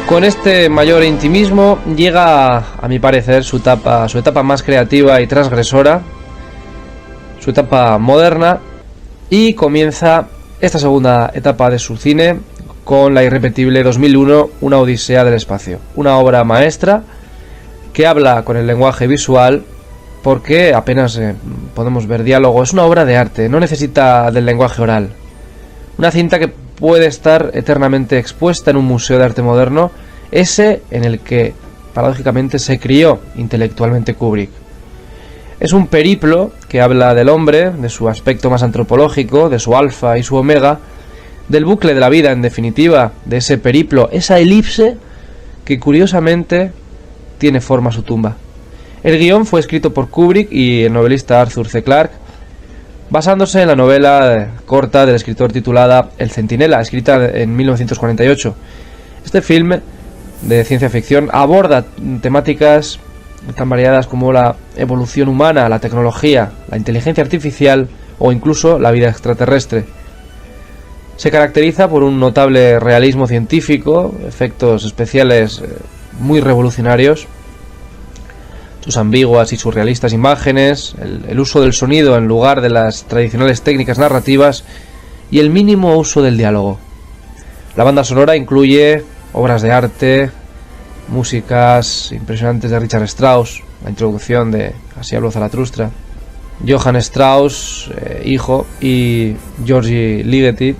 Con este mayor intimismo llega, a mi parecer, su etapa más creativa y transgresora, su etapa moderna, y comienza esta segunda etapa de su cine con la irrepetible 2001, Una odisea del espacio, una obra maestra que habla con el lenguaje visual porque apenas podemos ver diálogo. Es una obra de arte, no necesita del lenguaje oral. Una cinta que puede estar eternamente expuesta en un museo de arte moderno, ese en el que paradójicamente se crió intelectualmente Kubrick. Es un periplo que habla del hombre, de su aspecto más antropológico, de su alfa y su omega, del bucle de la vida, en definitiva, de ese periplo, esa elipse que curiosamente tiene forma su tumba. El guión fue escrito por Kubrick y el novelista Arthur C. Clarke, basándose en la novela corta del escritor titulada El Centinela, escrita en 1948. Este filme de ciencia ficción aborda temáticas tan variadas como la evolución humana, la tecnología, la inteligencia artificial o incluso la vida extraterrestre. Se caracteriza por un notable realismo científico, efectos especiales muy revolucionarios, sus ambiguas y surrealistas imágenes, el uso del sonido en lugar de las tradicionales técnicas narrativas y el mínimo uso del diálogo. La banda sonora incluye obras de arte, músicas impresionantes de Richard Strauss, la introducción de Así habló Zaratustra, Johann Strauss, hijo, y Georgi Ligeti,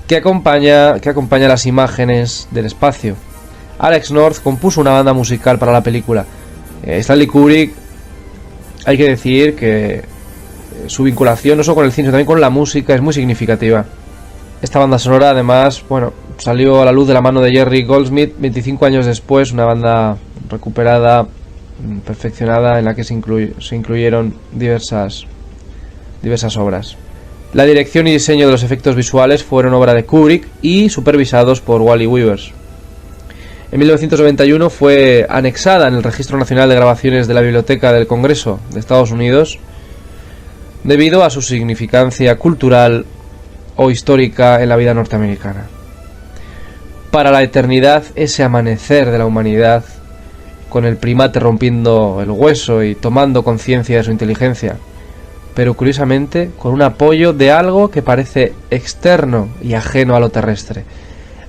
que acompaña las imágenes del espacio. Alex North compuso una banda musical para la película. Stanley Kubrick, hay que decir que su vinculación no solo con el cine, sino también con la música es muy significativa. Esta banda sonora, además, salió a la luz de la mano de Jerry Goldsmith 25 años después, una banda recuperada, perfeccionada, en la que se incluyeron diversas obras. La dirección y diseño de los efectos visuales fueron obra de Kubrick y supervisados por Wally Weavers. En 1991 fue anexada en el Registro Nacional de Grabaciones de la Biblioteca del Congreso de Estados Unidos debido a su significancia cultural o histórica en la vida norteamericana. Para la eternidad, ese amanecer de la humanidad, con el primate rompiendo el hueso y tomando conciencia de su inteligencia, pero curiosamente con un apoyo de algo que parece externo y ajeno a lo terrestre.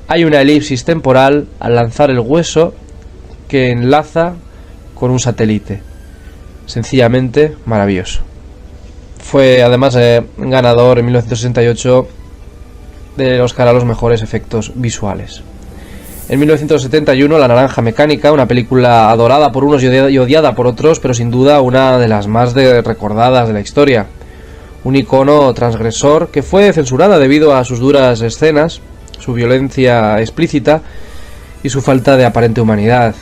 Hay una elipsis temporal al lanzar el hueso que enlaza con un satélite. Sencillamente maravilloso. Fue además ganador en 1968 del Oscar a los mejores efectos visuales. En 1971, La Naranja Mecánica, una película adorada por unos y odiada por otros, pero sin duda una de las más recordadas de la historia. Un icono transgresor que fue censurada debido a sus duras escenas, su violencia explícita y su falta de aparente humanidad.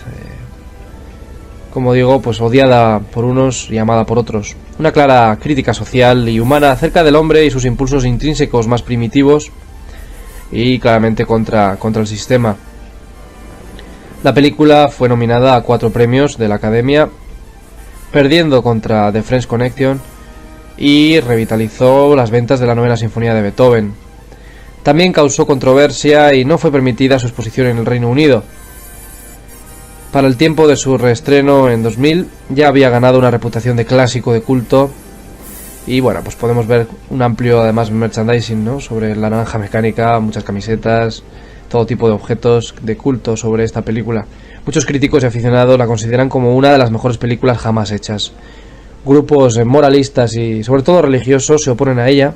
Como digo, odiada por unos y amada por otros. Una clara crítica social y humana acerca del hombre y sus impulsos intrínsecos más primitivos y claramente contra el sistema. La película fue nominada a 4 premios de la Academia, perdiendo contra The French Connection, y revitalizó las ventas de la Novena Sinfonía de Beethoven. También causó controversia y no fue permitida su exposición en el Reino Unido. Para el tiempo de su reestreno en 2000 ya había ganado una reputación de clásico de culto y podemos ver un amplio además merchandising, ¿no?, sobre La Naranja Mecánica, muchas camisetas, todo tipo de objetos de culto sobre esta película. Muchos críticos y aficionados la consideran como una de las mejores películas jamás hechas. Grupos moralistas y sobre todo religiosos se oponen a ella.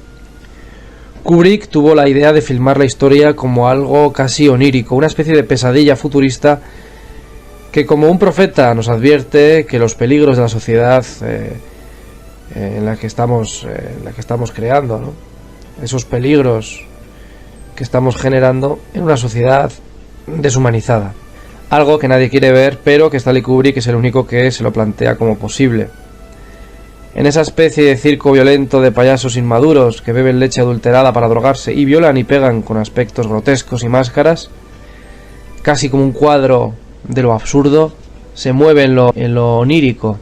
Kubrick tuvo la idea de filmar la historia como algo casi onírico, una especie de pesadilla futurista que como un profeta nos advierte que los peligros de la sociedad en la que estamos creando, ¿no?, esos peligros que estamos generando en una sociedad deshumanizada. Algo que nadie quiere ver, pero que Stanley Kubrick es el único que se lo plantea como posible. En esa especie de circo violento de payasos inmaduros que beben leche adulterada para drogarse y violan y pegan con aspectos grotescos y máscaras, casi como un cuadro de lo absurdo, se mueve en lo onírico.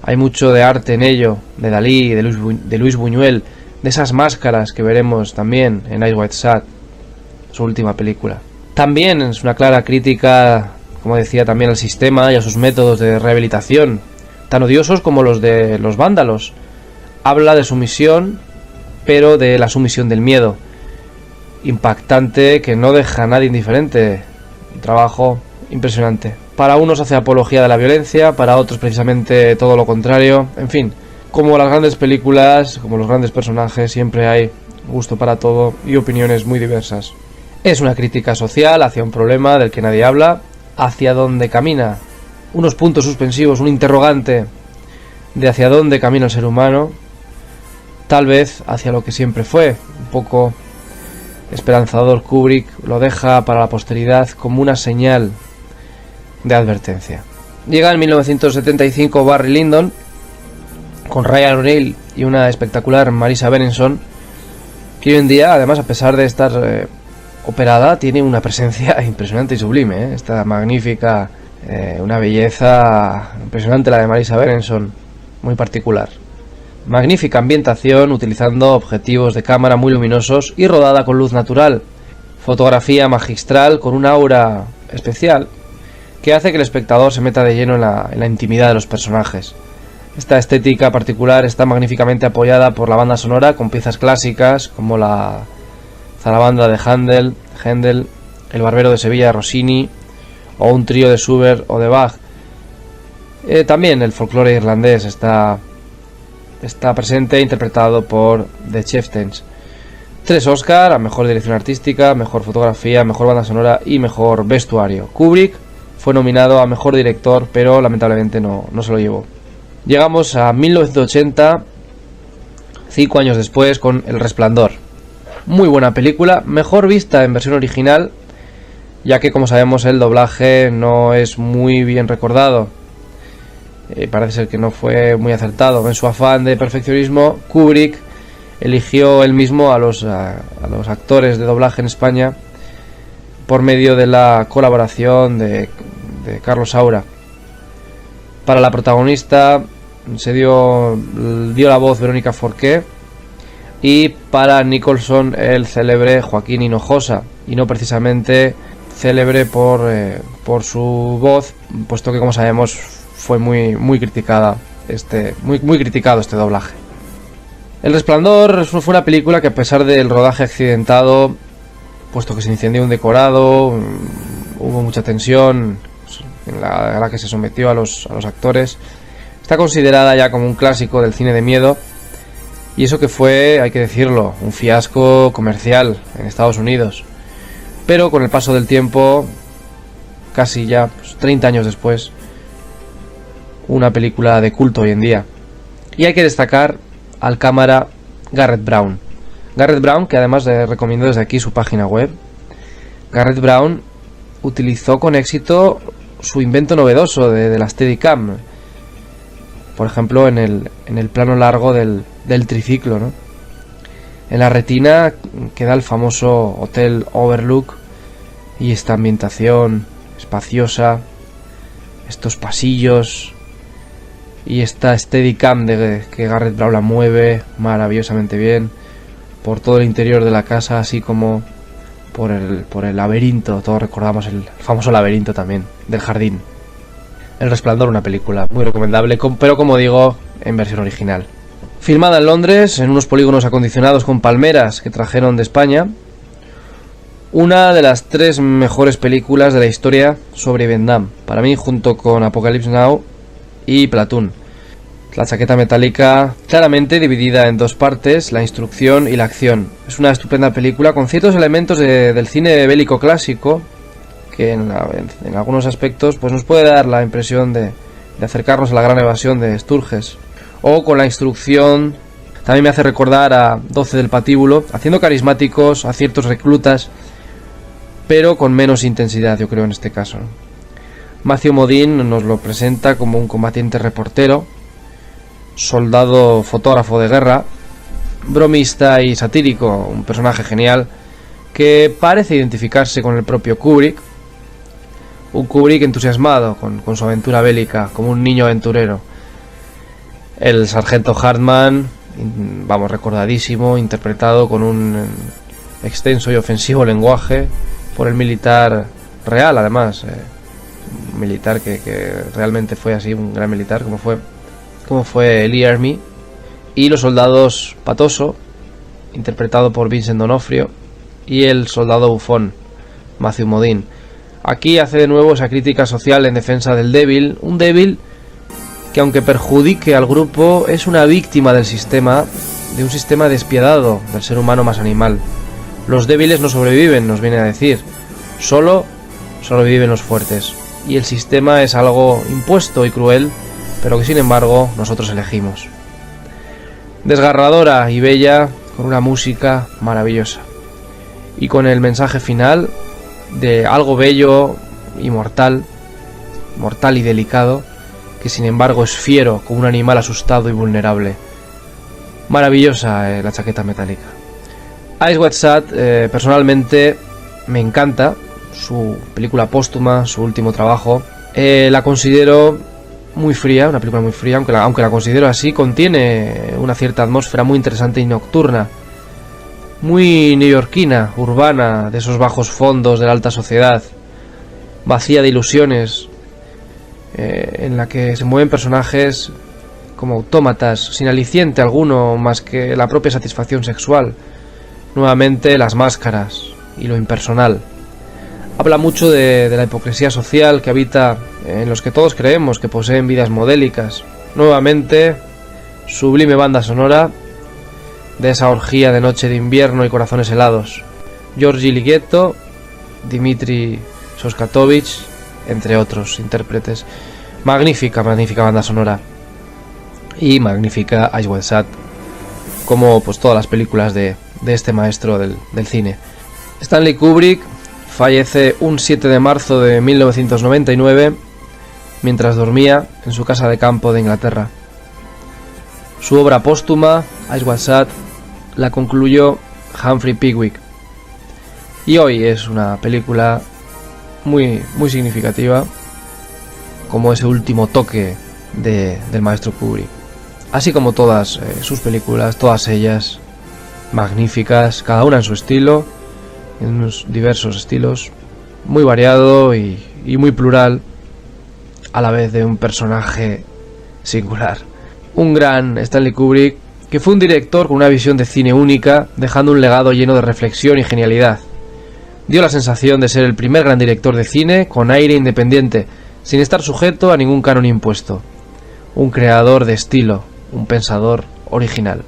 Hay mucho de arte en ello, de Dalí, de Luis Buñuel, de esas máscaras que veremos también en Eyes Wide Shut, su última película. También es una clara crítica, como decía, también al sistema y a sus métodos de rehabilitación, tan odiosos como los de los vándalos. Habla de sumisión, pero de la sumisión del miedo. Impactante, que no deja a nadie indiferente. Un trabajo impresionante. Para unos hace apología de la violencia, para otros precisamente todo lo contrario. En fin, como las grandes películas, como los grandes personajes, siempre hay gusto para todo y opiniones muy diversas. Es una crítica social hacia un problema del que nadie habla, hacia dónde camina. Unos puntos suspensivos, un interrogante de hacia dónde camina el ser humano. Tal vez hacia lo que siempre fue, un poco esperanzador. Kubrick lo deja para la posteridad como una señal de advertencia. Llega en 1975 Barry Lyndon con Ryan O'Neal y una espectacular Marisa Berenson, que hoy en día, además, a pesar de estar operada, tiene una presencia impresionante y sublime, Esta magnífica, una belleza impresionante la de Marisa Berenson, muy particular. Magnífica ambientación utilizando objetivos de cámara muy luminosos y rodada con luz natural. Fotografía magistral con un aura especial que hace que el espectador se meta de lleno en la intimidad de los personajes. Esta estética particular está magníficamente apoyada por la banda sonora con piezas clásicas como la zarabanda de Händel, el Barbero de Sevilla de Rossini o un trío de Schubert o de Bach. También el folclore irlandés está presente, interpretado por The Chieftains. 3 Oscar a mejor dirección artística, mejor fotografía, mejor banda sonora y mejor vestuario. Kubrick fue nominado a mejor director, pero lamentablemente no se lo llevó. Llegamos a 1980, 5 años después, con El Resplandor. Muy buena película, mejor vista en versión original, ya que, como sabemos, el doblaje no es muy bien recordado. Parece ser que no fue muy acertado. En su afán de perfeccionismo, Kubrick eligió él mismo a los actores de doblaje en España por medio de la colaboración de Carlos Saura. Para la protagonista se dio la voz Verónica Forqué, y para Nicholson el célebre Joaquín Hinojosa, y no precisamente célebre por su voz, puesto que, como sabemos, fue muy criticado este doblaje. El Resplandor fue una película que, a pesar del rodaje accidentado, puesto que se incendió un decorado, hubo mucha tensión en la que se sometió a los actores, está considerada ya como un clásico del cine de miedo, y eso que fue, hay que decirlo, un fiasco comercial en Estados Unidos. Pero con el paso del tiempo, casi ya 30 años después, una película de culto hoy en día. Y hay que destacar al cámara Garrett Brown. Garrett Brown, que además recomiendo desde aquí su página web. Garrett Brown utilizó con éxito su invento novedoso de la Steadicam. Por ejemplo, en el plano largo del triciclo, ¿no? En la retina queda el famoso Hotel Overlook y esta ambientación espaciosa, estos pasillos y esta Steadicam que Garrett Brown la mueve maravillosamente bien por todo el interior de la casa, así como por el laberinto. Todos recordamos el famoso laberinto también del jardín. El Resplandor, una película muy recomendable, pero, como digo, en versión original. Filmada en Londres, en unos polígonos acondicionados con palmeras que trajeron de España. Una de las 3 mejores películas de la historia sobre Vietnam, para mí, junto con Apocalypse Now y Platoon. La chaqueta metálica, claramente dividida en 2 partes, la instrucción y la acción. Es una estupenda película con ciertos elementos del cine bélico clásico, que en algunos aspectos pues nos puede dar la impresión de acercarnos a La Gran Evasión de Sturges. O con la instrucción, también me hace recordar a 12 del Patíbulo, haciendo carismáticos a ciertos reclutas, pero con menos intensidad, yo creo, en este caso. Matthew Modine nos lo presenta como un combatiente reportero, soldado fotógrafo de guerra, bromista y satírico, un personaje genial que parece identificarse con el propio Kubrick. Un Kubrick entusiasmado con su aventura bélica, como un niño aventurero. El sargento Hartman, recordadísimo, interpretado con un extenso y ofensivo lenguaje, por el militar real, además, un militar que realmente fue así, un gran militar, como fue Lee Ermey, y los soldados Patoso, interpretado por Vincent D'Onofrio, y el soldado bufón, Matthew Modine. Aquí hace de nuevo esa crítica social en defensa del débil, un débil que, aunque perjudique al grupo, es una víctima del sistema, de un sistema despiadado del ser humano más animal. Los débiles no sobreviven, nos viene a decir, solo sobreviven los fuertes, y el sistema es algo impuesto y cruel, pero que sin embargo nosotros elegimos. Desgarradora y bella, con una música maravillosa, y con el mensaje final de algo bello y mortal y delicado, que sin embargo es fiero como un animal asustado y vulnerable. Maravillosa la chaqueta metálica. Ice White Sat, personalmente me encanta, su película póstuma, su último trabajo. La considero muy fría, una película muy fría, aunque la considero así, contiene una cierta atmósfera muy interesante y nocturna, muy neoyorquina, urbana, de esos bajos fondos de la alta sociedad, vacía de ilusiones, en la que se mueven personajes como autómatas, sin aliciente alguno más que la propia satisfacción sexual. Nuevamente las máscaras y lo impersonal. Habla mucho de la hipocresía social que habita en los que todos creemos que poseen vidas modélicas. Nuevamente, sublime banda sonora de esa orgía de noche de invierno y corazones helados. Georgi Ligeti, Dmitri Shostakovich, entre otros intérpretes. Magnífica banda sonora. Y magnífica Ice White Sat, como pues todas las películas de este maestro del cine. Stanley Kubrick fallece un 7 de marzo de 1999 mientras dormía en su casa de campo de Inglaterra. Su obra póstuma, Ice White Sat, la concluyó Humphrey Pickwick. Y hoy es una película muy significativa, como ese último toque del maestro Kubrick. Así como todas sus películas, todas ellas magníficas, cada una en su estilo, en unos diversos estilos, muy variado y muy plural, a la vez de un personaje singular. Un gran Stanley Kubrick, que fue un director con una visión de cine única, dejando un legado lleno de reflexión y genialidad. Dio la sensación de ser el primer gran director de cine con aire independiente, sin estar sujeto a ningún canon impuesto. Un creador de estilo, un pensador original.